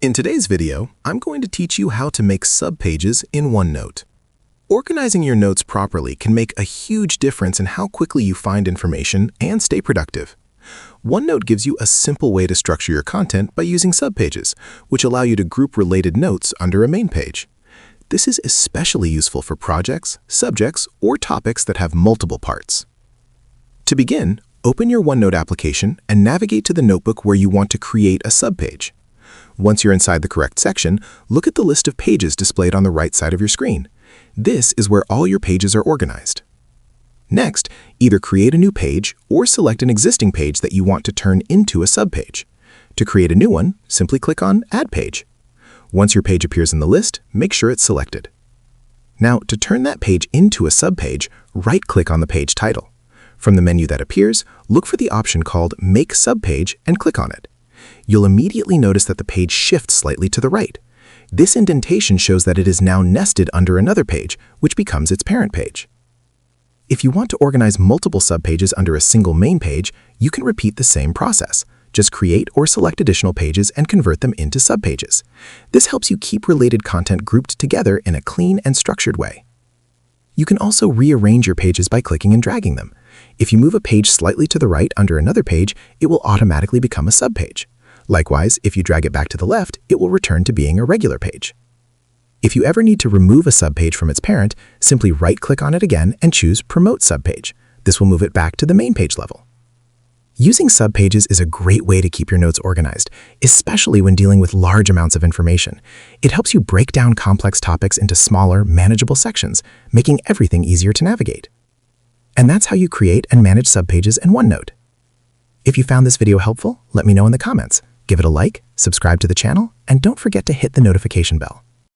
In today's video, I'm going to teach you how to make subpages in OneNote. Organizing your notes properly can make a huge difference in how quickly you find information and stay productive. OneNote gives you a simple way to structure your content by using subpages, which allow you to group related notes under a main page. This is especially useful for projects, subjects, or topics that have multiple parts. To begin, open your OneNote application and navigate to the notebook where you want to create a subpage. Once you're inside the correct section, look at the list of pages displayed on the right side of your screen. This is where all your pages are organized. Next, either create a new page or select an existing page that you want to turn into a subpage. To create a new one, simply click on Add Page. Once your page appears in the list, make sure it's selected. Now, to turn that page into a subpage, right-click on the page title. From the menu that appears, look for the option called Make Subpage and click on it. You'll immediately notice that the page shifts slightly to the right. This indentation shows that it is now nested under another page, which becomes its parent page. If you want to organize multiple subpages under a single main page, you can repeat the same process. Just create or select additional pages and convert them into subpages. This helps you keep related content grouped together in a clean and structured way. You can also rearrange your pages by clicking and dragging them. If you move a page slightly to the right under another page, it will automatically become a subpage. Likewise, if you drag it back to the left, it will return to being a regular page. If you ever need to remove a subpage from its parent, simply right-click on it again and choose Promote Subpage. This will move it back to the main page level. Using subpages is a great way to keep your notes organized, especially when dealing with large amounts of information. It helps you break down complex topics into smaller, manageable sections, making everything easier to navigate. And that's how you create and manage subpages in OneNote. If you found this video helpful, let me know in the comments. Give it a like, subscribe to the channel, and don't forget to hit the notification bell.